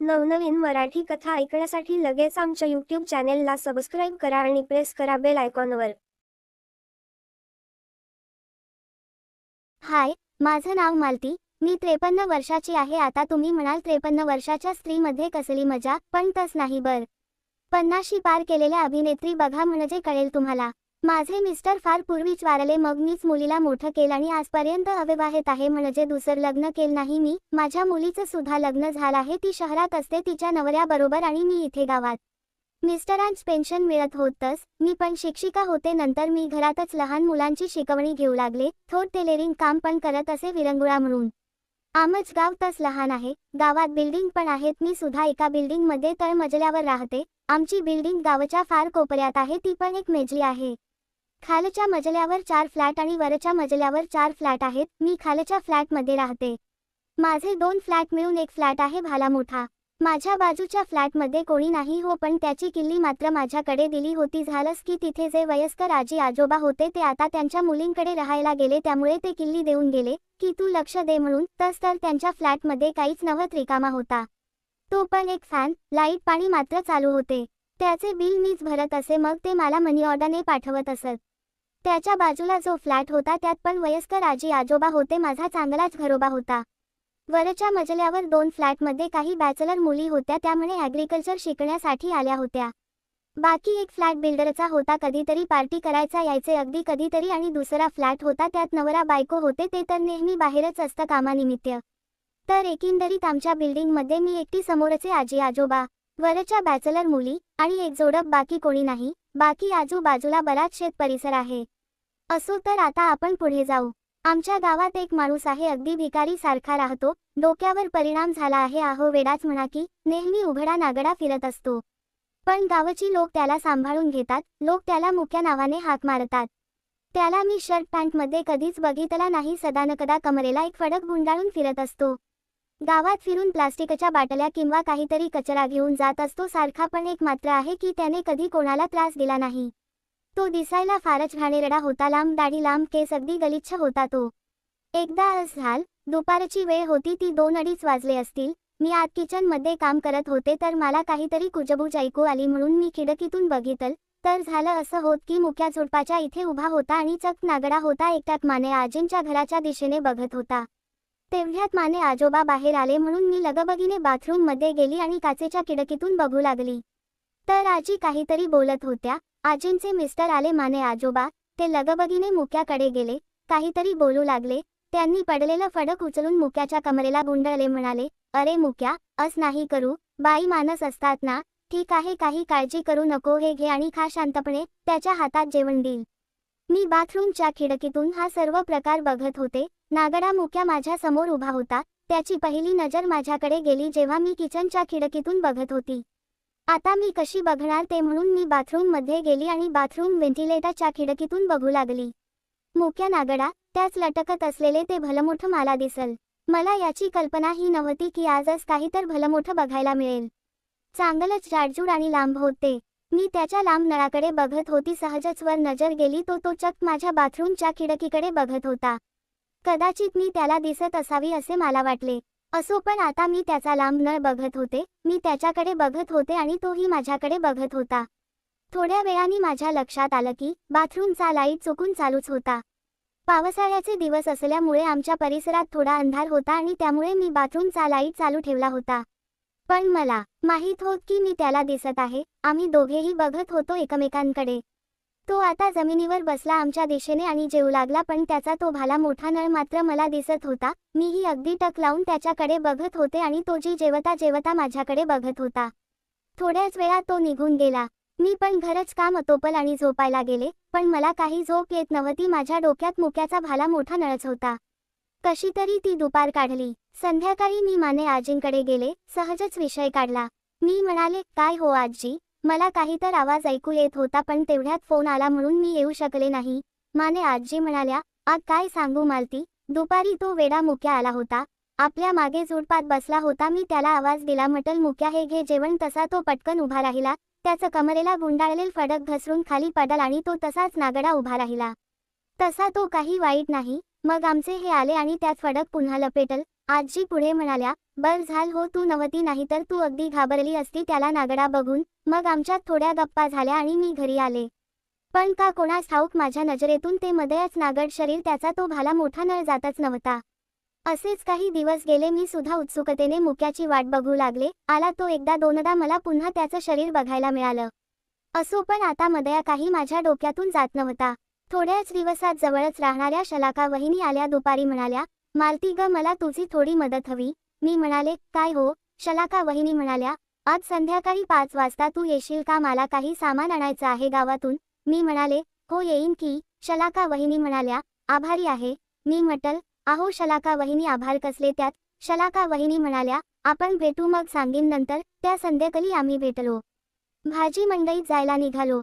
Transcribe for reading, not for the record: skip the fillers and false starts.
नवनवीन मराठी कथा ऐकण्यासाठी लगेच आमच्या यूट्यूब चॅनेलला सबस्क्राईब करा आणि प्रेस करा बेल आयकॉनवर। हाय, माझं नाव मालती। मी 53 वर्षाची आहे। आता तुम्ही म्हणाल 53 वर्षाच्या स्त्रीमध्ये कसली मजा, पण तस नाही बर। 50शी पार केलेल्या अभिनेत्री बघा म्हणजे कळेल तुम्हाला। माझे मिस्टर फार पूर्वीच वारले, मग मीच मुलीला मोठं केलं आणि आजपर्यंत अविवाहित आहे, म्हणजे दुसरं लग्न केलं नाही मी। माझ्या मुलीचं सुद्धा लग्न झालं आहे, ती शहरात असते तिच्या नवऱ्याबरोबर आणि मी इथे गावात। मिस्टरांच पेन्शन मिळत होतंच, मी पण शिक्षिका होते। नंतर मी घरातच लहान मुलांची शिकवणी घेऊ लागले, थोड टेलरिंग काम पण करत असे विरंगुळा म्हणून। आमचं गाव तस लहान आहे, गावात बिल्डिंग पण आहेत, मी सुद्धा एका बिल्डिंग मध्ये तळ मजल्यावर राहते। आमची बिल्डिंग गावच्या फार कोपऱ्यात आहे, ती पण एक मेजली आहे। खालच्या मजल्यावर 4 फ्लॅट आणि वरच्या मजल्यावर 4 फ्लॅट आहेत, मी खालच्या फ्लॅट मध्ये राहते। माझे 2 फ्लॅट मिळून एक फ्लॅट आहे भाला मोठा। माझ्या बाजूच्या फ्लॅटमध्ये कोणी नाही हो, पण त्याची किल्ली मात्र माझ्याकडे दिली होती। झालंच की तिथे जे वयस्कर आजी आजोबा होते ते आता त्यांच्या मुलींकडे राहायला गेले, त्यामुळे ते किल्ली देऊन गेले की तू लक्ष दे म्हणून। तस तर त्यांच्या फ्लॅटमध्ये काहीच नव्हत, रिकामा होता तो, पण एक फॅन, लाईट पाणी मात्र चालू होते। त्याचे बिल मीच भरत असे, मग ते मला मनी ऑर्डरने पाठवत असत। त्याच्या बाजूला जो फ्लॅट होता त्यात पण वयस्कर आजी आजोबा होते, माझा चांगलाच घरोबा होता। वरच्या मजल्यावर 2 फ्लॅटमध्ये काही बॅचलर मुली होत्या, त्यामुळे ॲग्रिकल्चर शिकण्यासाठी आल्या होत्या। बाकी एक फ्लॅट बिल्डरचा होता, कधीतरी पार्टी करायचा यायचे अगदी कधीतरी। आणि दुसरा फ्लॅट होता त्यात नवरा बायको होते, ते तर नेहमी बाहेरच असतं कामानिमित्त। तर एकंदरीत आमच्या बिल्डिंगमध्ये मी एकटी, समोरचे आजी आजोबा, वरच्या बॅचलर मुली आणि एक जोडप, बाकी कोणी नाही। बाकी आजूबाजूला बराच शेत परिसर आहे। असो, तर आता आपण पुढे जाऊ। आमच्या गावात एक माणूस आहे, अगदी भिकारी सारखा राहतो, डोक्यावर परिणाम झाला आहे, आहो वेडाच म्हणा की, नेहमी उघडा नागडा फिरत असतो। पण गावची लोक त्याला सांभाळून घेतात, लोक त्याला मुक्या नावाने हाक मारतात। त्याला मी शर्ट पॅन्टमध्ये कधीच बघितला नाही, सदानकदा कमरेला एक फडक गुंडाळून फिरत असतो। गावात फिरून प्लास्टिकच्या बाटल्या किंवा काहीतरी कचरा घेऊन जात असतो सारखा, पण एक मात्र आहे की त्याने कधी कोणाला त्रास दिला नाही। तो दिसायला फारच घाणेरडा होता, लांब दाढी, लांब केस, अगदी गलिच्छ होता तो। एकदा असं झालं, दुपारची वेळ होती, ती 2-2:30 वाजले असतील। मी आत किचन मध्ये काम करत होते, तर मला काहीतरी कुजबूज ऐकू आली म्हणून मी खिडकीतून बघितलं, तर झालं असं होत की मुक्या झुडपाच्या इथे उभा होता आणि चक्क नागडा होता, एकट्यात माने आजींच्या घराच्या दिशेने बघत होता। तेवढ्यात माने आजोबा बाहेर आले, म्हणून मी लगबगीने बाथरूम मध्ये गेली आणि काचेच्या खिडकीतून बघू लागली। तर आजी काहीतरी बोलत होत्या। आजींचे मिस्टर आले, माने आजोबा, ते लगबगीने मुक्याकडे गेले, काहीतरी बोलू लागले। त्यांनी पडलेलं फडक उचलून मुक्याच्या कमरेला गुंडळले, म्हणाले, अरे मुक्या, अस नाही करू, बाई माणस असतात ना, ठीक आहे, काही काळजी करू नको, हे घे आणि खा शांतपणे, त्याच्या हातात जेवण देईल। मी बाथरूमच्या खिडकीतून हा सर्व प्रकार बघत होते। नागडा मुक्या माझ्या समोर उभा होता, त्याची पहिली नजर माझ्याकडे गेली जेव्हा मी किचनच्या खिडकीतून बघत होती। आता मी कशी बघणार ते म्हणून मी बाथरूम मध्ये गेली आणि बाथरूम व्हेंटिलेटरच्या खिडकीतून बघू लागली। मुक्या नागडा, त्याच लटकत असलेले ते भलमोठं मला दिसल। मला याची कल्पनाही नव्हती की आजच काही तर भलमोठं बघायला मिळेल। चांगलंच जाडजूड आणि लांब होते। मी त्याच्या लांब नळाकडे बघत होती, सहजच वर नजर गेली, तो चक्क माझ्या बाथरूमच्या खिडकीकडे बघत होता। कदाचित मी त्याला दिसत असावी असे मला वाटले। असो, पण आता मी त्याचा लांब नळ बघत होते, मी त्याच्याकडे बघत होते आणि तोही माझ्याकडे बघत होता। थोड्या वेळाने माझ्या लक्षात आलं की बाथरूमचा लाईट चुकून चालूच होता। पावसाळ्याचे दिवस असल्यामुळे आमच्या परिसरात थोडा अंधार होता आणि त्यामुळे मी बाथरूमचा लाईट चालू ठेवला होता। पण मला माहीत होत की मी त्याला दिसत आहे। आम्ही दोघेही बघत होतो एकमेकांकडे। तो आता जमिनीवर बसला आमच्या दिशेने आणि जेवू लागला, पण त्याचा तो भाला मोठा नळ मात्र मला दिसत होता। मीही अगदी टक लावून त्याच्याकडे बघत होते आणि तो जी जेवता जेवता माझ्याकडे बघत होता। थोड्याच वेळात तो निघून गेला। मी पण घरच काम आटोपलं आणि झोपायला गेले, पण मला काही झोप येत नव्हती, माझ्या डोक्यात मुक्याचा भाला मोठा नळच होता। कशीतरी ती दुपार काढली। संध्याकाळी मी माने आजींकडे गेले, सहजच विषय काढला। मी म्हणाले, काय हो आजी, मला काहीतर आवाज ऐकू येत होता, पण तेवढ्यात फोन आला म्हणून मी येऊ शकले नाही। माने आजी म्हणाल्या, आग काय सांगू मालती, दुपारी तो वेडा मुक्या आला होता, आपल्या मागे झुडपात बसला होता। मी त्याला आवाज दिला, म्हटल मुक्या हे घे जेवण, तसा तो पटकन उभा राहिला, त्याचं कमरेला गुंडाळलेलं फडक घसरून खाली पडल आणि तो तसाच नागडा उभा राहिला। तसा तो काही वाईट नाही। मग आमचे हे आले आणि त्यात फडक पुन्हा लपेटल आजी पुढे म्हणाल्या, बर झाल हो तू नव्हती, नाही तर तू अगदी घाबरली असती त्याला नागडा बघून. मग आमच्यात थोड्या गप्पा झाल्या आणि मी घरी आले. पण का कोणास ठाऊक माझ्या नजरेतून ते मदयच नागड शरीर, त्याचा तो भाला मोठा नळ जातच नव्हता. असेच काही दिवस गेले. मी सुद्धा उत्सुकतेने मुक्याची वाट बघू लागले. आला तो एकदा दोनदा, मला पुन्हा त्याचं शरीर बघायला मिळालं. असो, पण आता मदया काही माझ्या डोक्यातून जात नव्हता. थोड्याच दिवसात जवळच राहणाऱ्या शलाका वहिनी आल्या. दुपारी म्हणाल्या, मालती ग, मला तुझी थोडी मदत हवी. मी म्हणाले, काय हो? शलाका वहिनी म्हणाल्या, आज संध्याकाळी 5 वाजता तू येशील का? मला काही सामान आणायचं आहे गावातून. मी म्हणाले, हो येईन की. शलाका वहिनी म्हणाल्या, आभारी आहे. मी म्हटल, आहो शलाका वहिनी, आभार कसले त्यात? शलाका वहिनी म्हणाल्या, आपण भेटू मग सांगीन नंतर. त्या संध्याकाळी आम्ही भेटलो. भाजी मंडईत जायला निघालो.